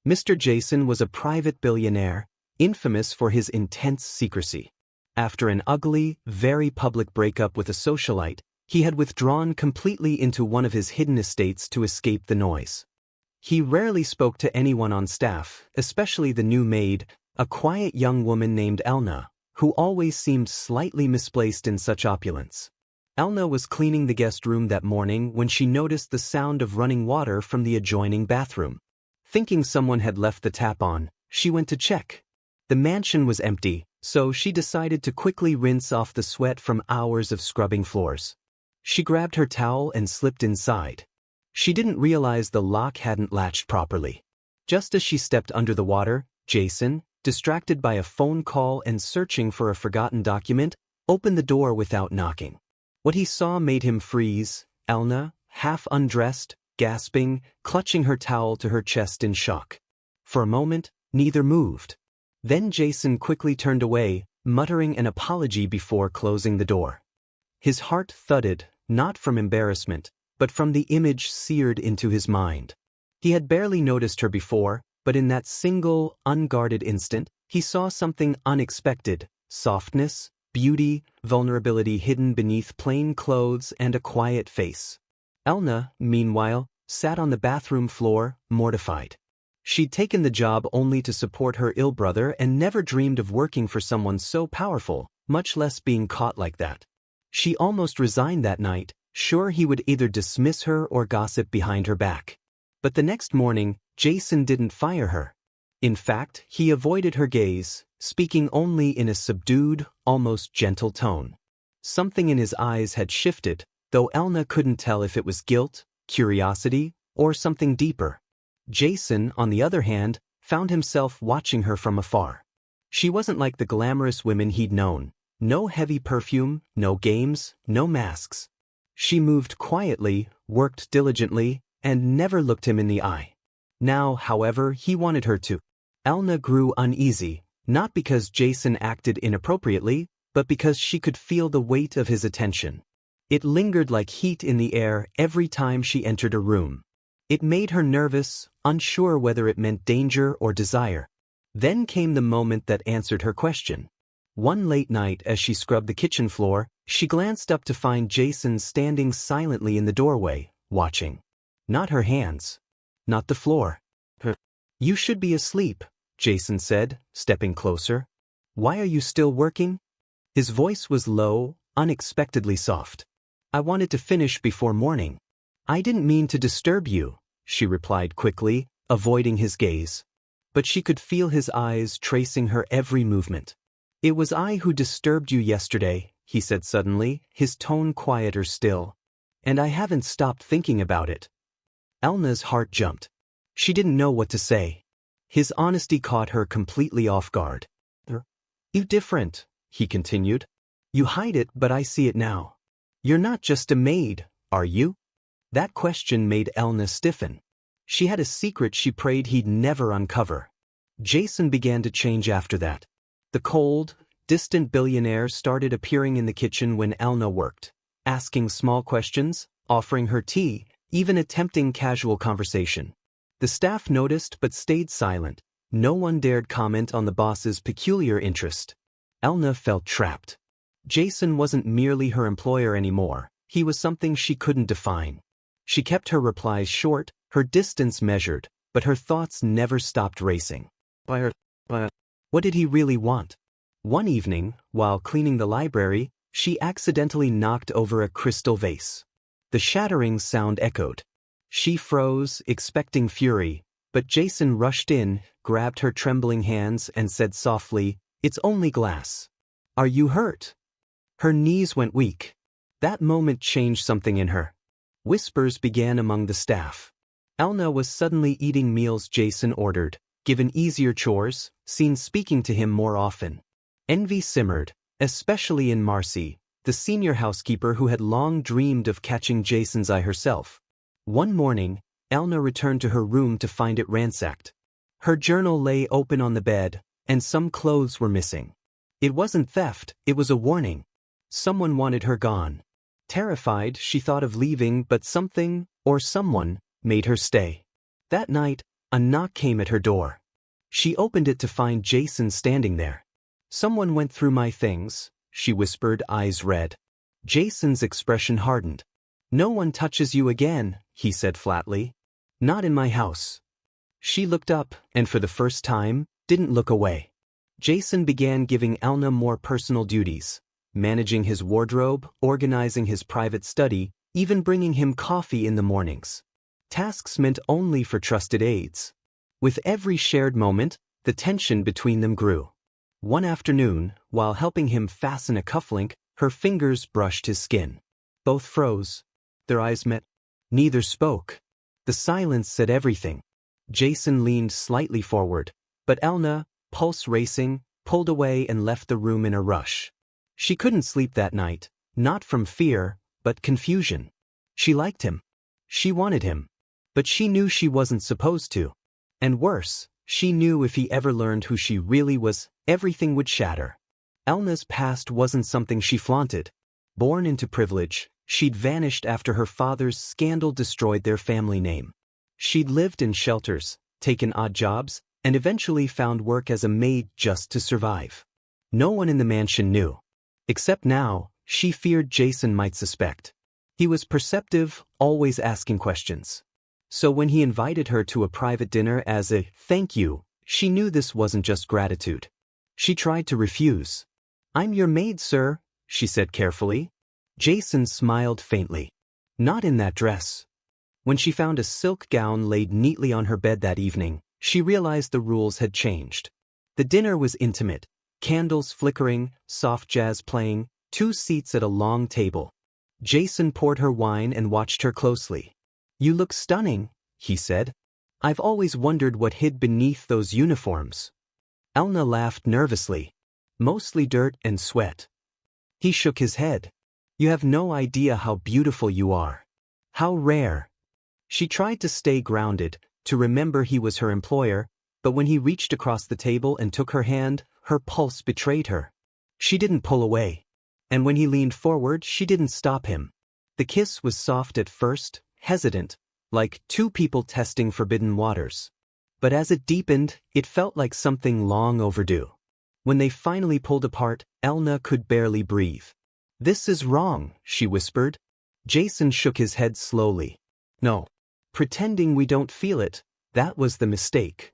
Mr. Jason was a private billionaire, infamous for his intense secrecy. After an ugly, very public breakup with a socialite, he had withdrawn completely into one of his hidden estates to escape the noise. He rarely spoke to anyone on staff, especially the new maid, a quiet young woman named Elna, who always seemed slightly misplaced in such opulence. Elna was cleaning the guest room that morning when she noticed the sound of running water from the adjoining bathroom. Thinking someone had left the tap on, she went to check. The mansion was empty, so she decided to quickly rinse off the sweat from hours of scrubbing floors. She grabbed her towel and slipped inside. She didn't realize the lock hadn't latched properly. Just as she stepped under the water, Jason, distracted by a phone call and searching for a forgotten document, opened the door without knocking. What he saw made him freeze. Elna, half undressed, gasping, clutching her towel to her chest in shock. For a moment, neither moved. Then Jason quickly turned away, muttering an apology before closing the door. His heart thudded, not from embarrassment, but from the image seared into his mind. He had barely noticed her before, but in that single, unguarded instant, he saw something unexpected: softness, beauty, vulnerability hidden beneath plain clothes and a quiet face. Elna, meanwhile, sat on the bathroom floor, mortified. She'd taken the job only to support her ill brother and never dreamed of working for someone so powerful, much less being caught like that. She almost resigned that night, sure he would either dismiss her or gossip behind her back. But the next morning, Jason didn't fire her. In fact, he avoided her gaze, speaking only in a subdued, almost gentle tone. Something in his eyes had shifted, though Elna couldn't tell if it was guilt, curiosity, or something deeper. Jason, on the other hand, found himself watching her from afar. She wasn't like the glamorous women he'd known. No heavy perfume, no games, no masks. She moved quietly, worked diligently, and never looked him in the eye. Now, however, he wanted her to. Elna grew uneasy, not because Jason acted inappropriately, but because she could feel the weight of his attention. It lingered like heat in the air every time she entered a room. It made her nervous, unsure whether it meant danger or desire. Then came the moment that answered her question. One late night as she scrubbed the kitchen floor, she glanced up to find Jason standing silently in the doorway, watching. Not her hands. Not the floor. "You should be asleep," Jason said, stepping closer. "Why are you still working?" His voice was low, unexpectedly soft. "I wanted to finish before morning." "I didn't mean to disturb you," she replied quickly, avoiding his gaze. But she could feel his eyes tracing her every movement. "It was I who disturbed you yesterday," he said suddenly, his tone quieter still. "And I haven't stopped thinking about it." Elna's heart jumped. She didn't know what to say. His honesty caught her completely off guard. "You different," he continued. "You hide it, but I see it now. You're not just a maid, are you?" That question made Elna stiffen. She had a secret she prayed he'd never uncover. Jason began to change after that. The cold, distant billionaire started appearing in the kitchen when Elna worked, asking small questions, offering her tea, even attempting casual conversation. The staff noticed but stayed silent. No one dared comment on the boss's peculiar interest. Elna felt trapped. Jason wasn't merely her employer anymore. He was something she couldn't define. She kept her replies short, her distance measured, but her thoughts never stopped racing. What did he really want? One evening, while cleaning the library, she accidentally knocked over a crystal vase. The shattering sound echoed. She froze, expecting fury, but Jason rushed in, grabbed her trembling hands, and said softly, "It's only glass. Are you hurt?" Her knees went weak. That moment changed something in her. Whispers began among the staff. Elna was suddenly eating meals Jason ordered, given easier chores, seen speaking to him more often. Envy simmered, especially in Marcy, the senior housekeeper who had long dreamed of catching Jason's eye herself. One morning, Elna returned to her room to find it ransacked. Her journal lay open on the bed, and some clothes were missing. It wasn't theft, it was a warning. Someone wanted her gone. Terrified, she thought of leaving, but something, or someone, made her stay. That night, A knock came at her door. She opened it to find Jason standing there. "Someone went through my things," she whispered, eyes red. Jason's expression hardened. "No one touches you again," he said flatly. "Not in my house." She looked up, and for the first time, didn't look away. Jason began giving Elna more personal duties, managing his wardrobe, organizing his private study, even bringing him coffee in the mornings. Tasks meant only for trusted aides. With every shared moment, the tension between them grew. One afternoon, while helping him fasten a cufflink, her fingers brushed his skin. Both froze. Their eyes met. Neither spoke. The silence said everything. Jason leaned slightly forward, but Elna, pulse racing, pulled away and left the room in a rush. She couldn't sleep that night, not from fear, but confusion. She liked him. She wanted him. But she knew she wasn't supposed to. And worse, she knew if he ever learned who she really was, everything would shatter. Elna's past wasn't something she flaunted. Born into privilege, she'd vanished after her father's scandal destroyed their family name. She'd lived in shelters, taken odd jobs, and eventually found work as a maid just to survive. No one in the mansion knew. Except now, she feared Jason might suspect. He was perceptive, always asking questions. So when he invited her to a private dinner as a thank you, she knew this wasn't just gratitude. She tried to refuse. "I'm your maid, sir," she said carefully. Jason smiled faintly. "Not in that dress." When she found a silk gown laid neatly on her bed that evening, she realized the rules had changed. The dinner was intimate, candles flickering, soft jazz playing, 2 seats at a long table. Jason poured her wine and watched her closely. "You look stunning," he said. "I've always wondered what hid beneath those uniforms." Elna laughed nervously. "Mostly dirt and sweat." He shook his head. "You have no idea how beautiful you are. How rare." She tried to stay grounded, to remember he was her employer, but when he reached across the table and took her hand, her pulse betrayed her. She didn't pull away. And when he leaned forward, she didn't stop him. The kiss was soft at first, hesitant, like 2 people testing forbidden waters. But as it deepened, it felt like something long overdue. When they finally pulled apart, Elna could barely breathe. "This is wrong," she whispered. Jason shook his head slowly. "No. Pretending we don't feel it, that was the mistake."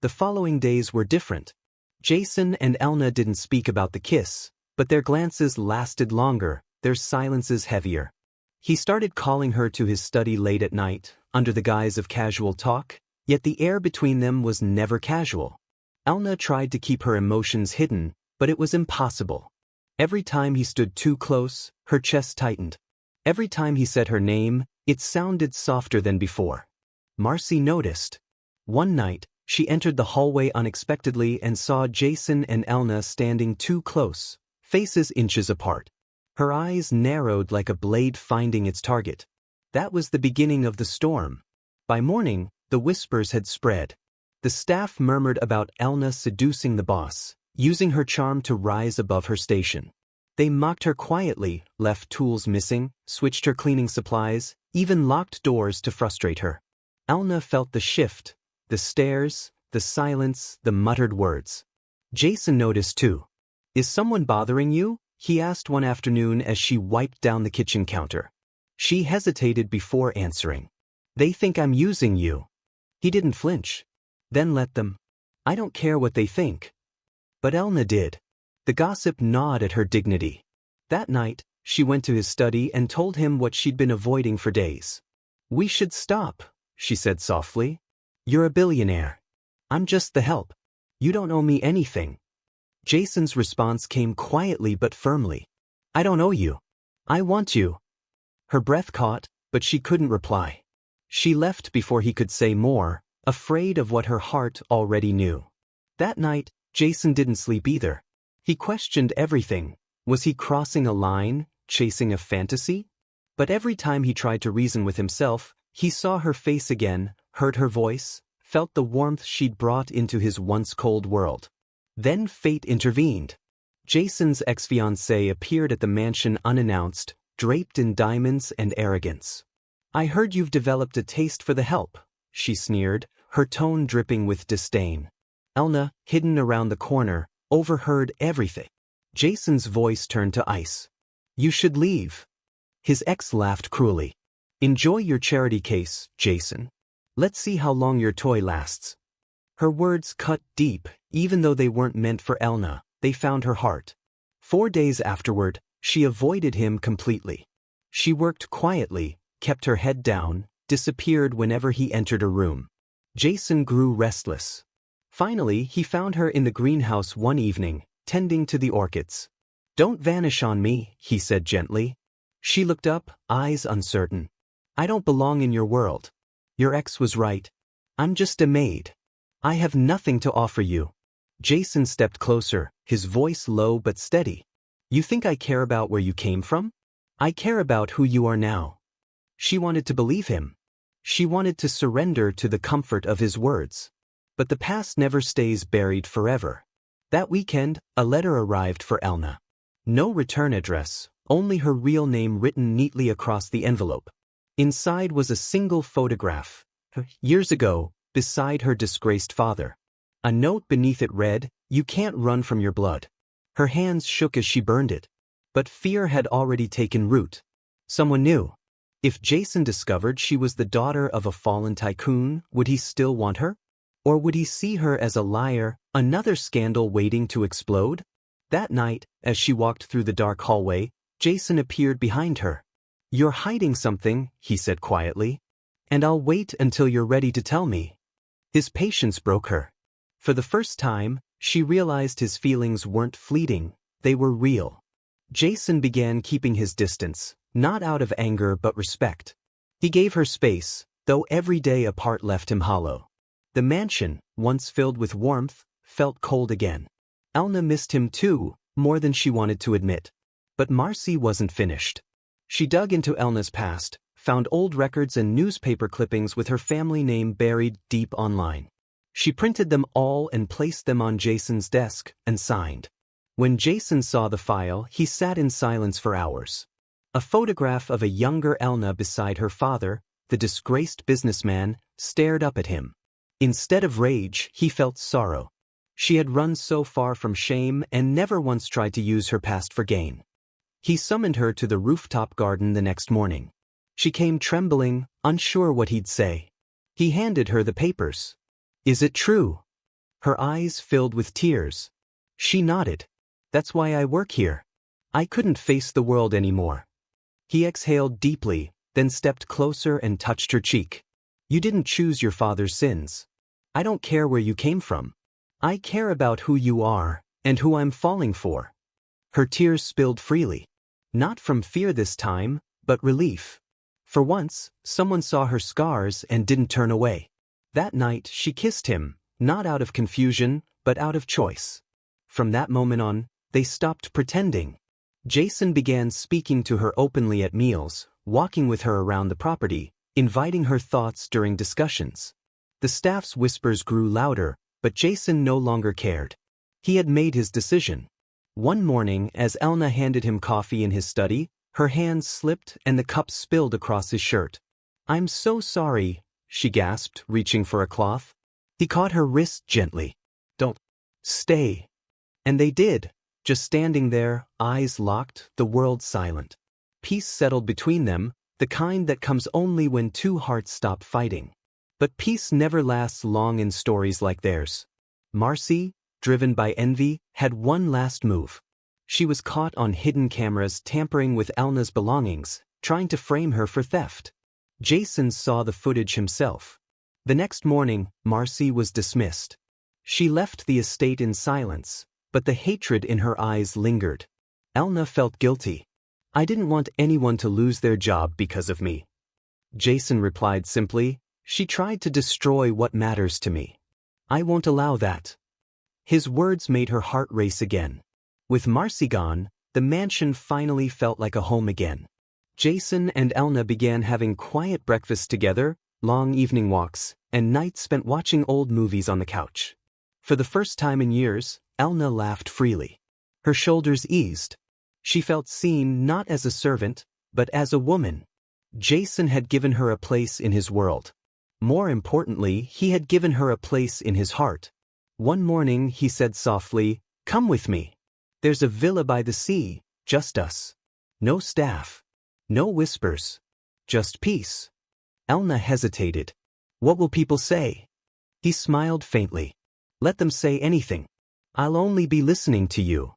The following days were different. Jason and Elna didn't speak about the kiss, but their glances lasted longer, their silences heavier. He started calling her to his study late at night, under the guise of casual talk, yet the air between them was never casual. Elna tried to keep her emotions hidden, but it was impossible. Every time he stood too close, her chest tightened. Every time he said her name, it sounded softer than before. Marcy noticed. One night, she entered the hallway unexpectedly and saw Jason and Elna standing too close, faces inches apart. Her eyes narrowed like a blade finding its target. That was the beginning of the storm. By morning, the whispers had spread. The staff murmured about Elna seducing the boss, using her charm to rise above her station. They mocked her quietly, left tools missing, switched her cleaning supplies, even locked doors to frustrate her. Elna felt the shift, the stares, the silence, the muttered words. Jason noticed too. "Is someone bothering you?" he asked one afternoon as she wiped down the kitchen counter. She hesitated before answering. "They think I'm using you." He didn't flinch. "Then let them. I don't care what they think." But Elna did. The gossip gnawed at her dignity. That night, she went to his study and told him what she'd been avoiding for days. "We should stop," she said softly. "You're a billionaire. I'm just the help. You don't owe me anything." Jason's response came quietly but firmly. "I don't owe you. I want you." Her breath caught, but she couldn't reply. She left before he could say more, afraid of what her heart already knew. That night, Jason didn't sleep either. He questioned everything. Was he crossing a line, chasing a fantasy? But every time he tried to reason with himself, he saw her face again, heard her voice, felt the warmth she'd brought into his once cold world. Then fate intervened. Jason's ex-fiancée appeared at the mansion unannounced, draped in diamonds and arrogance. "I heard you've developed a taste for the help," she sneered, her tone dripping with disdain. Elna, hidden around the corner, overheard everything. Jason's voice turned to ice. "You should leave." His ex laughed cruelly. "Enjoy your charity case, Jason. Let's see how long your toy lasts." Her words cut deep, even though they weren't meant for Elna. They found her heart. 4 days afterward, she avoided him completely. She worked quietly, kept her head down, disappeared whenever he entered a room. Jason grew restless. Finally, he found her in the greenhouse one evening, tending to the orchids. "Don't vanish on me," he said gently. She looked up, eyes uncertain. "I don't belong in your world. Your ex was right. I'm just a maid. I have nothing to offer you." Jason stepped closer, his voice low but steady. "You think I care about where you came from? I care about who you are now." She wanted to believe him. She wanted to surrender to the comfort of his words. But the past never stays buried forever. That weekend, a letter arrived for Elna. No return address, only her real name written neatly across the envelope. Inside was a single photograph. Years ago, beside her disgraced father. A note beneath it read, "You can't run from your blood." Her hands shook as she burned it. But fear had already taken root. Someone knew. If Jason discovered she was the daughter of a fallen tycoon, would he still want her? Or would he see her as a liar, another scandal waiting to explode? That night, as she walked through the dark hallway, Jason appeared behind her. "You're hiding something," he said quietly. "And I'll wait until you're ready to tell me." His patience broke her. For the first time, she realized his feelings weren't fleeting, they were real. Jason began keeping his distance, not out of anger but respect. He gave her space, though every day apart left him hollow. The mansion, once filled with warmth, felt cold again. Elna missed him too, more than she wanted to admit. But Marcy wasn't finished. She dug into Elna's past, found old records and newspaper clippings with her family name buried deep online. She printed them all and placed them on Jason's desk, and signed. When Jason saw the file, he sat in silence for hours. A photograph of a younger Elna beside her father, the disgraced businessman, stared up at him. Instead of rage, he felt sorrow. She had run so far from shame and never once tried to use her past for gain. He summoned her to the rooftop garden the next morning. She came trembling, unsure what he'd say. He handed her the papers. "Is it true?" Her eyes filled with tears. She nodded. "That's why I work here. I couldn't face the world anymore." He exhaled deeply, then stepped closer and touched her cheek. "You didn't choose your father's sins. I don't care where you came from. I care about who you are, and who I'm falling for." Her tears spilled freely. Not from fear this time, but relief. For once, someone saw her scars and didn't turn away. That night, she kissed him, not out of confusion, but out of choice. From that moment on, they stopped pretending. Jason began speaking to her openly at meals, walking with her around the property, inviting her thoughts during discussions. The staff's whispers grew louder, but Jason no longer cared. He had made his decision. One morning, as Elna handed him coffee in his study, her hands slipped and the cup spilled across his shirt. "I'm so sorry," she gasped, reaching for a cloth. He caught her wrist gently. "Don't. Stay." And they did, just standing there, eyes locked, the world silent. Peace settled between them, the kind that comes only when two hearts stop fighting. But peace never lasts long in stories like theirs. Marcy, driven by envy, had one last move. She was caught on hidden cameras tampering with Elna's belongings, trying to frame her for theft. Jason saw the footage himself. The next morning, Marcy was dismissed. She left the estate in silence, but the hatred in her eyes lingered. Elna felt guilty. "I didn't want anyone to lose their job because of me." Jason replied simply, "She tried to destroy what matters to me. I won't allow that." His words made her heart race again. With Marcy gone, the mansion finally felt like a home again. Jason and Elna began having quiet breakfasts together, long evening walks, and nights spent watching old movies on the couch. For the first time in years, Elna laughed freely. Her shoulders eased. She felt seen not as a servant, but as a woman. Jason had given her a place in his world. More importantly, he had given her a place in his heart. One morning he said softly, "Come with me. There's a villa by the sea, just us. No staff. No whispers. Just peace." Elna hesitated. "What will people say?" He smiled faintly. "Let them say anything. I'll only be listening to you."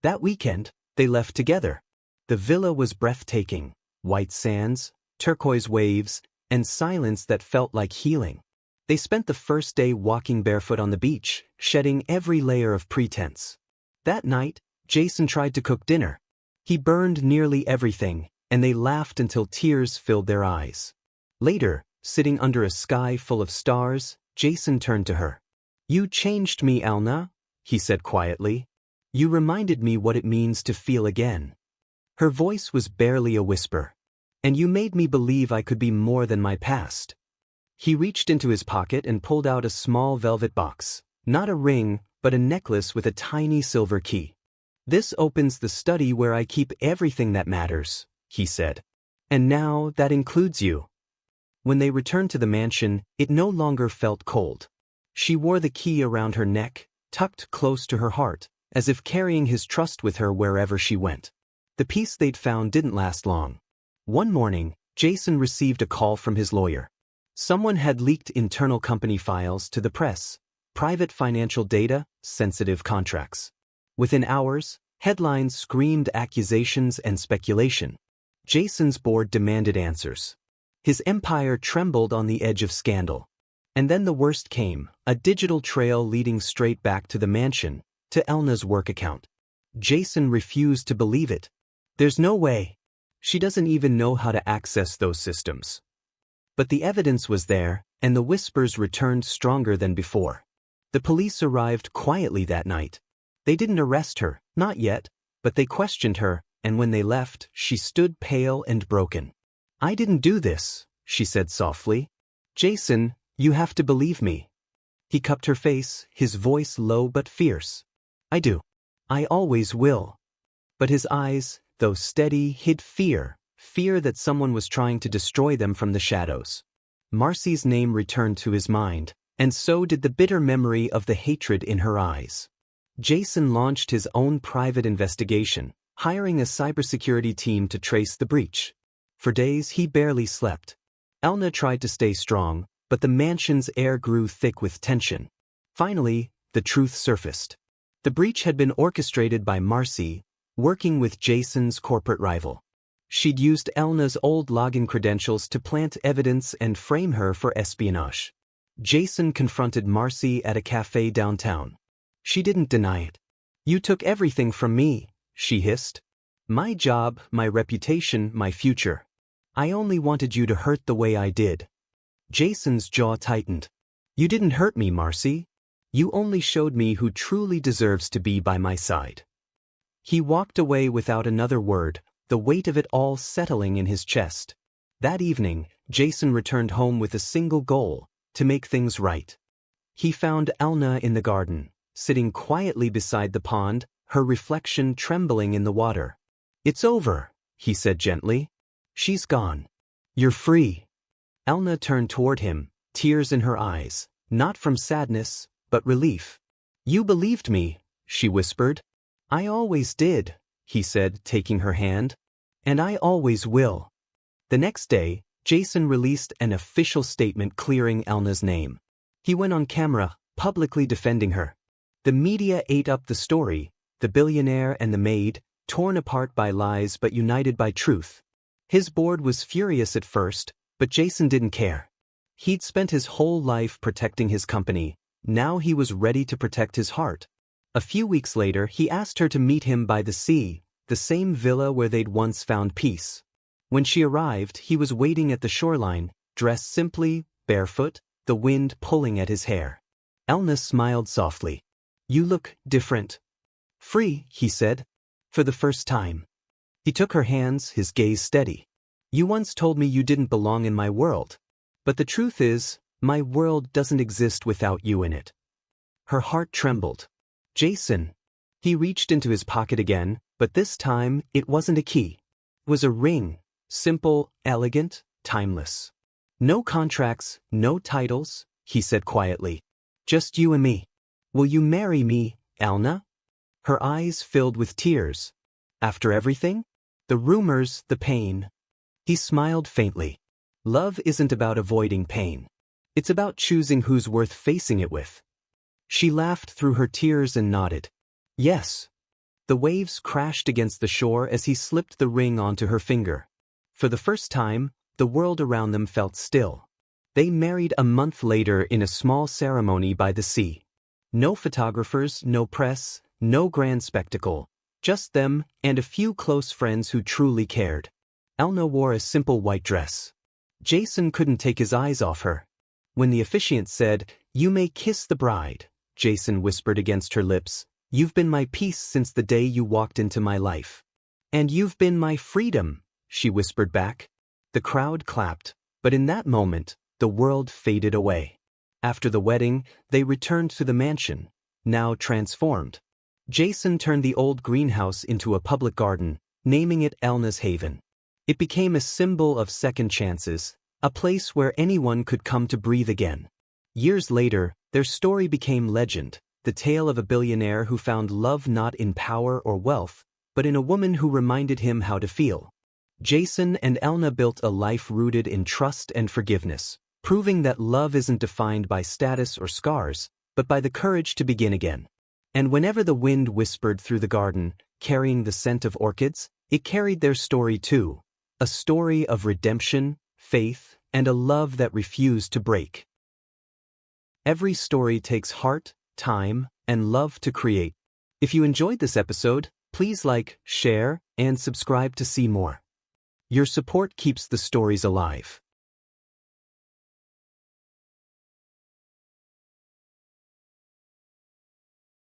That weekend, they left together. The villa was breathtaking. White sands, turquoise waves, and silence that felt like healing. They spent the first day walking barefoot on the beach, shedding every layer of pretense. That night, Jason tried to cook dinner. He burned nearly everything, and they laughed until tears filled their eyes. Later, sitting under a sky full of stars, Jason turned to her. "You changed me, Elna," he said quietly. "You reminded me what it means to feel again." Her voice was barely a whisper. "And you made me believe I could be more than my past." He reached into his pocket and pulled out a small velvet box. Not a ring, but a necklace with a tiny silver key. "This opens the study where I keep everything that matters," he said. "And now that includes you." When they returned to the mansion, it no longer felt cold. She wore the key around her neck, tucked close to her heart, as if carrying his trust with her wherever she went. The peace they'd found didn't last long. One morning, Jason received a call from his lawyer. Someone had leaked internal company files to the press, private financial data, sensitive contracts. Within hours, headlines screamed accusations and speculation. Jason's board demanded answers. His empire trembled on the edge of scandal. And then the worst came, a digital trail leading straight back to the mansion, to Elna's work account. Jason refused to believe it. "There's no way. She doesn't even know how to access those systems." But the evidence was there, and the whispers returned stronger than before. The police arrived quietly that night. They didn't arrest her, not yet, but they questioned her, and when they left, she stood pale and broken. "I didn't do this," she said softly. "Jason, you have to believe me." He cupped her face, his voice low but fierce. "I do. I always will." But his eyes, though steady, hid fear that someone was trying to destroy them from the shadows. Marcy's name returned to his mind, and so did the bitter memory of the hatred in her eyes. Jason launched his own private investigation, hiring a cybersecurity team to trace the breach. For days he barely slept. Elna tried to stay strong, but the mansion's air grew thick with tension. Finally, the truth surfaced. The breach had been orchestrated by Marcy, working with Jason's corporate rival. She'd used Elna's old login credentials to plant evidence and frame her for espionage. Jason confronted Marcy at a cafe downtown. She didn't deny it. "You took everything from me," she hissed. "My job, my reputation, my future. I only wanted you to hurt the way I did." Jason's jaw tightened. "You didn't hurt me, Marcy. You only showed me who truly deserves to be by my side." He walked away without another word, the weight of it all settling in his chest. That evening, Jason returned home with a single goal, to make things right. He found Elna in the garden, sitting quietly beside the pond, her reflection trembling in the water. "It's over," he said gently. "She's gone. You're free." Elna turned toward him, tears in her eyes, not from sadness, but relief. "You believed me," she whispered. "I always did," he said, taking her hand. "And I always will." The next day, Jason released an official statement clearing Elna's name. He went on camera, publicly defending her. The media ate up the story, the billionaire and the maid, torn apart by lies but united by truth. His board was furious at first, but Jason didn't care. He'd spent his whole life protecting his company. Now he was ready to protect his heart. A few weeks later, he asked her to meet him by the sea, the same villa where they'd once found peace. When she arrived, he was waiting at the shoreline, dressed simply, barefoot, the wind pulling at his hair. Elna smiled softly. "You look different." "Free," he said. "For the first time." He took her hands, his gaze steady. "You once told me you didn't belong in my world. But the truth is, my world doesn't exist without you in it." Her heart trembled. "Jason." He reached into his pocket again, but this time it wasn't a key. It was a ring, simple, elegant, timeless. No contracts, no titles, he said quietly. Just you and me. Will you marry me, Elna? Her eyes filled with tears. After everything? The rumors, the pain. He smiled faintly. Love isn't about avoiding pain. It's about choosing who's worth facing it with. She laughed through her tears and nodded. Yes. The waves crashed against the shore as he slipped the ring onto her finger. For the first time, the world around them felt still. They married a month later in a small ceremony by the sea. No photographers, no press, no grand spectacle. Just them and a few close friends who truly cared. Elna wore a simple white dress. Jason couldn't take his eyes off her. When the officiant said, "You may kiss the bride," Jason whispered against her lips, "You've been my peace since the day you walked into my life." "And you've been my freedom," she whispered back. The crowd clapped, but in that moment, the world faded away. After the wedding, they returned to the mansion, now transformed. Jason turned the old greenhouse into a public garden, naming it Elna's Haven. It became a symbol of second chances, a place where anyone could come to breathe again. Years later, their story became legend, the tale of a billionaire who found love not in power or wealth, but in a woman who reminded him how to feel. Jason and Elna built a life rooted in trust and forgiveness, proving that love isn't defined by status or scars, but by the courage to begin again. And whenever the wind whispered through the garden, carrying the scent of orchids, it carried their story too, a story of redemption, faith, and a love that refused to break. Every story takes heart, time, and love to create. If you enjoyed this episode, please like, share, and subscribe to see more. Your support keeps the stories alive.